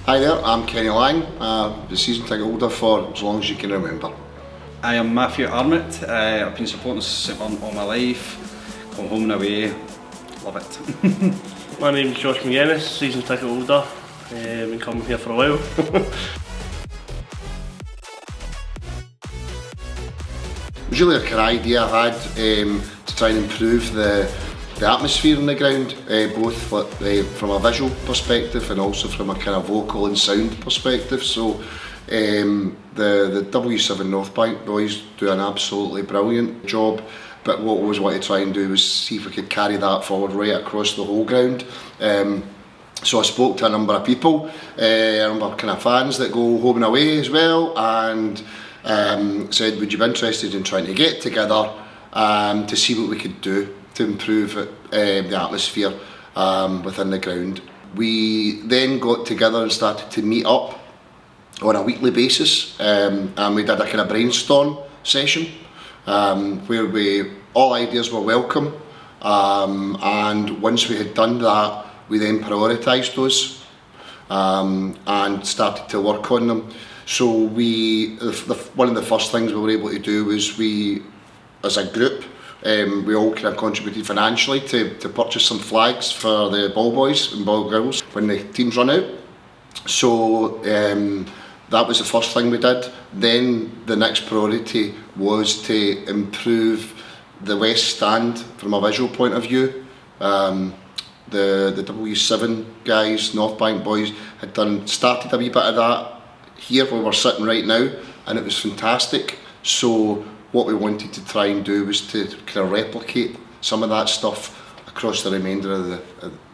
Hi there, I'm Kenny Lang, the season ticket holder for as long as you can remember. I am Matthew Arnott. I've been supporting St Mirren all my life, come home and away, love it. My name's Josh McGuinness, season ticket holder, been coming here for a while. It was really a kind of idea I had to try and improve the atmosphere in the ground, both from a visual perspective and also from a kind of vocal and sound perspective. So the W7 North Bank boys do an absolutely brilliant job, but what we always wanted to try and do was see if we could carry that forward right across the whole ground. So I spoke to a number of people, a number of kind of fans that go home and away as well, and said, would you be interested in trying to get together to see what we could do to improve the atmosphere within the ground. We then got together and started to meet up on a weekly basis, and we did a kind of brainstorm session where all ideas were welcome, and once we had done that, we then prioritised those and started to work on them. So one of the first things we were able to do was we, as a group, we all kind of contributed financially to purchase some flags for the ball boys and ball girls when the teams run out. So that was the first thing we did. Then the next priority was to improve the west stand from a visual point of view. The W7 guys, North Bank boys, had started a wee bit of that here where we're sitting right now, and it was fantastic. So what we wanted to try and do was to kind of replicate some of that stuff across the remainder of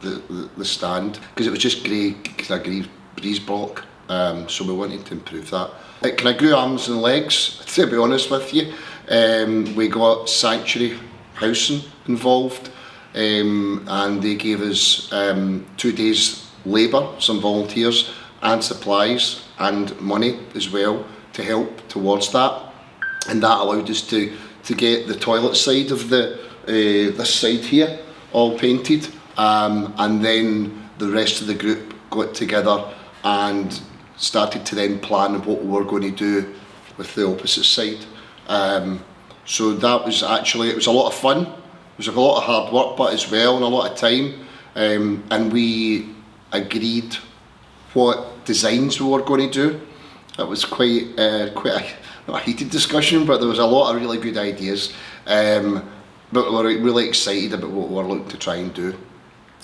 the stand, because it was just grey breeze block. So we wanted to improve that. It kind of grew arms and legs, to be honest with you. We got Sanctuary Housing involved, and they gave us 2 days labour, some volunteers and supplies and money as well to help towards that, and that allowed us to get the toilet side of this side here all painted, and then the rest of the group got together and started to then plan what we were going to do with the opposite side. So that was it was a lot of fun. It was a lot of hard work, but as well, and a lot of time, and we agreed what designs we were going to do. It was quite not a heated discussion, but there was a lot of really good ideas, but we were really excited about what we were looking to try and do.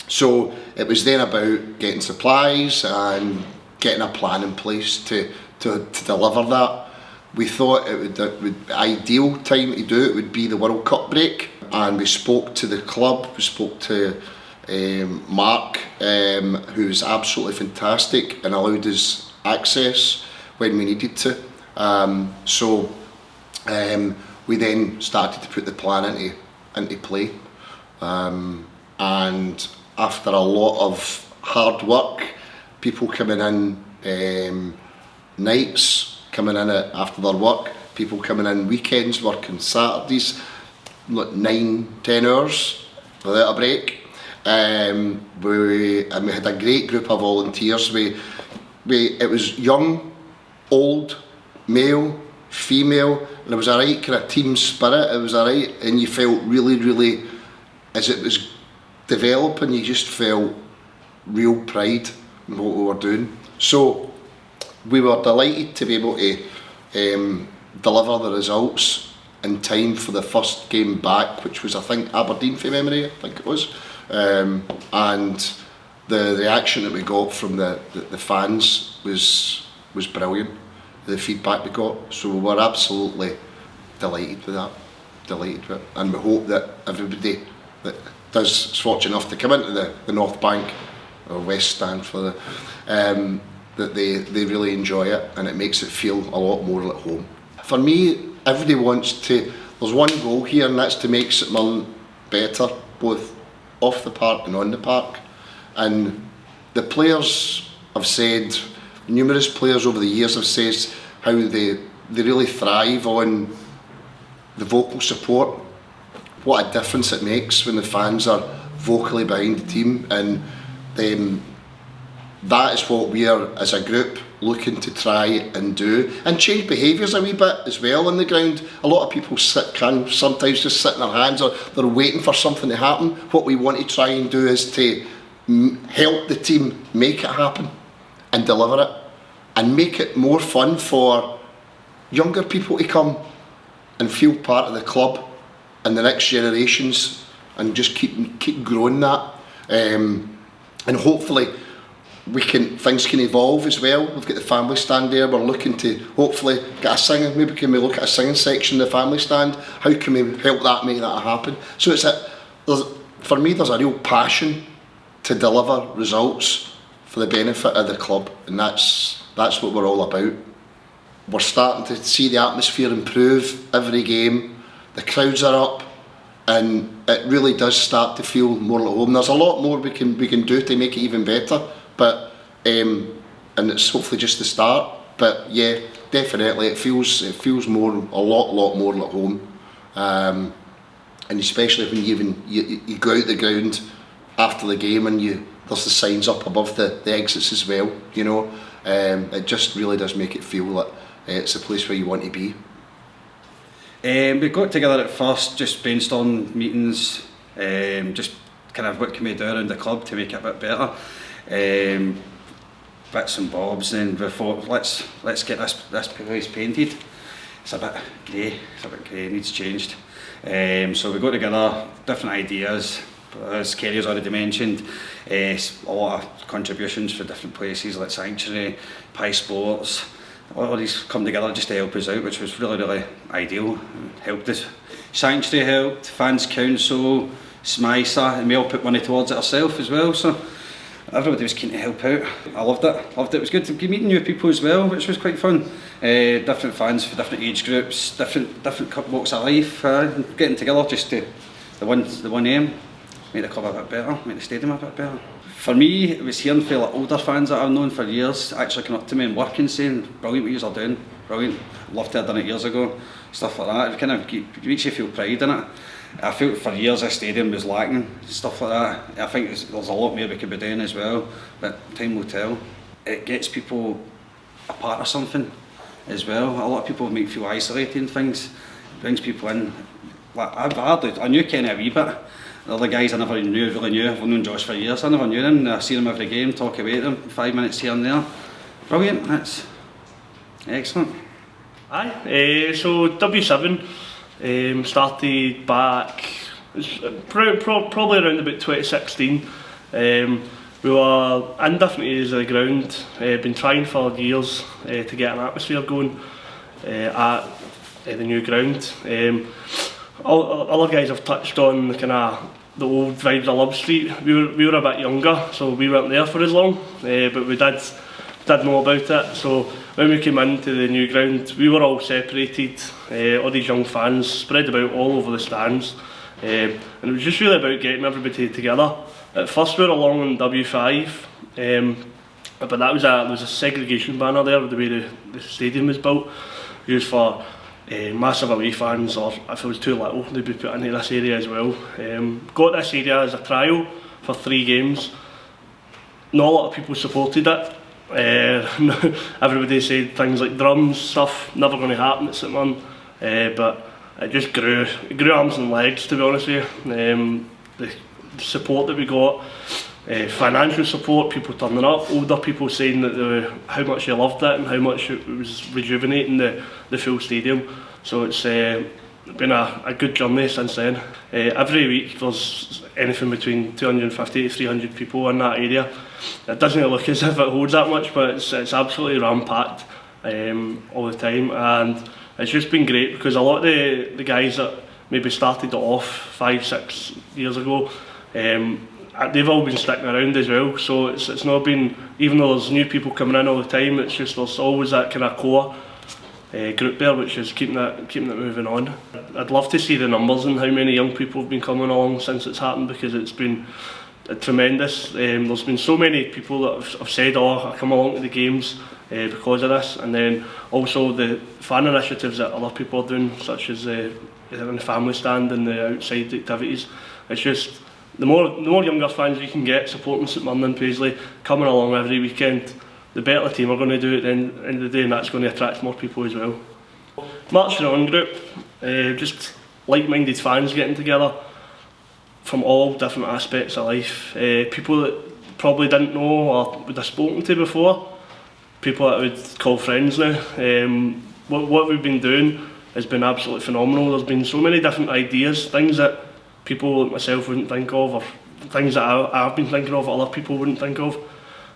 So it was then about getting supplies and getting a plan in place to deliver that. We thought the ideal time to do it would be the World Cup break, and we spoke to the club, we spoke to Mark, who was absolutely fantastic and allowed us access when we needed to. So we then started to put the plan into play, and after a lot of hard work, people coming in nights, coming in after their work, people coming in weekends, working Saturdays, like 9-10 hours without a break. We had a great group of volunteers. It was young, old, male, female, and it was a right kind of team spirit. It was a right, and you felt really, as it was developing, you just felt real pride in what we were doing. So we were delighted to be able to deliver the results in time for the first game back, which was, I think, Aberdeen from memory, I think it was. And the reaction that we got from the fans was brilliant, the feedback we got. So we were absolutely delighted with that, and we hope that everybody that is fortunate enough to come into the North Bank or West Stand for that they really enjoy it, and it makes it feel a lot more at home. For me, everybody wants to, there's one goal here, and that's to make St Mirren better, both off the park and on the park. And the players have said, numerous players over the years have said how they really thrive on the vocal support. What a difference it makes when the fans are vocally behind the team, and then that is what we are as a group looking to try and do, and change behaviours a wee bit as well on the ground. A lot of people can sometimes just sit in their hands, or they're waiting for something to happen. What we want to try and do is to help the team make it happen and deliver it, and make it more fun for younger people to come and feel part of the club and the next generations, and just keep growing that, and hopefully things can evolve as well. We've got the family stand there. We're looking to hopefully get a singing. Maybe can we look at a singing section in the family stand? How can we help that, make that happen? So for me, there's a real passion to deliver results for the benefit of the club, and that's what we're all about. We're starting to see the atmosphere improve every game. The crowds are up, and it really does start to feel more like home. There's a lot more we can do to make it even better, but and it's hopefully just the start. But yeah, definitely it feels a lot more like home, and especially when you go out the ground after the game and there's the signs up above the exits as well. You know, it just really does make it feel like it's a place where you want to be. We got together at first, just brainstorm meetings, just kind of what can we do around the club to make it a bit better, bits and bobs, and we thought let's get this place painted. It's a bit grey, it needs changed. So we got together, different ideas, as Kerry's already mentioned, a lot of contributions for different places like Sanctuary, Pie Sports. All these come together just to help us out, which was really ideal. Helped us. Sanctuary helped, Fans Council, SMiSA, and we all put money towards it ourselves as well. So everybody was keen to help out. I loved it. It was good to be meeting new people as well, which was quite fun. Different fans for different age groups, different walks of life, getting together just to the one aim, make the club a bit better, make the stadium a bit better. For me, it was hearing from like older fans that I've known for years actually coming up to me and working, saying, brilliant what you are doing, brilliant, loved to have done it years ago, stuff like that. It kind of makes you feel pride in it. I felt for years this stadium was lacking, stuff like that. I think there's a lot more we could be doing as well, but time will tell. It gets people a part of something as well. A lot of people make feel isolated and things, it brings people in. Like I knew Kenny a wee bit. The other guys I never really knew. I've known Josh for years. I never knew them. I see them every game, talk away to them, 5 minutes here and there. Brilliant. That's excellent. Aye. So W7 started back probably around about 2016. We were in different areas of the ground. Been trying for years to get an atmosphere going at the new ground. Other guys have touched on the old vibes of Love Street. We were a bit younger, so we weren't there for as long, but we did know about it. So when we came into the new ground, we were all separated, all these young fans spread about all over the stands, and it was just really about getting everybody together. At first we were along on W5, but there was a segregation banner there with the way the stadium was built, used for massive away fans, or if it was too little they'd be put into this area as well. Got this area as a trial for 3 games. Not a lot of people supported it. Everybody said things like drums, stuff, never going to happen at St Mirren, but it just grew arms and legs, to be honest with you. The support that we got, financial support, people turning up, older people saying that how much they loved it and how much it was rejuvenating the full stadium. So it's been a good journey since then. Every week there's anything between 250 to 300 people in that area. It doesn't look as if it holds that much, but it's absolutely ram-packed all the time, and it's just been great because a lot of the guys that maybe started it off 5-6 years ago, they've all been sticking around as well. So it's not been, even though there's new people coming in all the time, it's just there's always that kind of core group there which is keeping it moving on. I'd love to see the numbers and how many young people have been coming along since it's happened, because it's been tremendous. There's been so many people that have said, oh, I come along to the games because of this, and then also the fan initiatives that other people are doing, such as in the family stand and the outside activities. It's just the more younger fans we can get supporting St Mirren and Paisley, coming along every weekend, the better the team are going to do at the end of the day, and that's going to attract more people as well. Marching On group, just like-minded fans getting together from all different aspects of life. People that probably didn't know or would have spoken to before, people that I would call friends now. What we've been doing has been absolutely phenomenal. There's been so many different ideas, things that people like myself wouldn't think of, or things that I've been thinking of that other people wouldn't think of.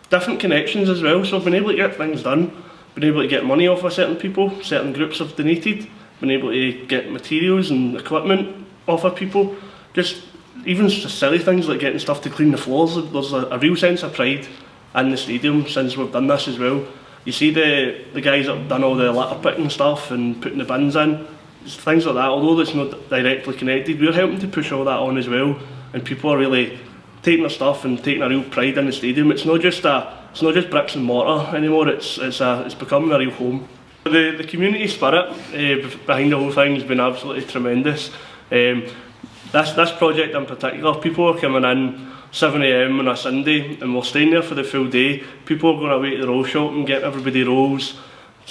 Different connections as well, so I've been able to get things done, been able to get money off of certain people, certain groups have donated, been able to get materials and equipment off of people, just even just silly things like getting stuff to clean the floors. There's a real sense of pride in the stadium since we've done this as well. You see the guys that have done all the litter picking stuff and putting the bins in, things like that, although it's not directly connected, we're helping to push all that on as well, and people are really taking their stuff and taking a real pride in the stadium. It's not just bricks and mortar anymore, it's becoming a real home. The community spirit behind the whole thing has been absolutely tremendous. This project in particular, people are coming in 7 AM on a Sunday and we're staying there for the full day. People are going away to the roll shop and getting everybody rolls.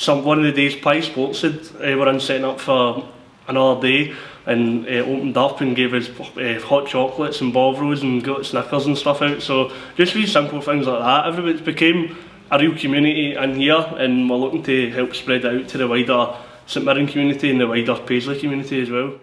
One of the days Pie Sports were in setting up for another day and opened up and gave us hot chocolates and Bovrils and got Snickers and stuff out. So just these simple things like that. Everybody's became a real community in here, and we're looking to help spread it out to the wider St Mirren community and the wider Paisley community as well.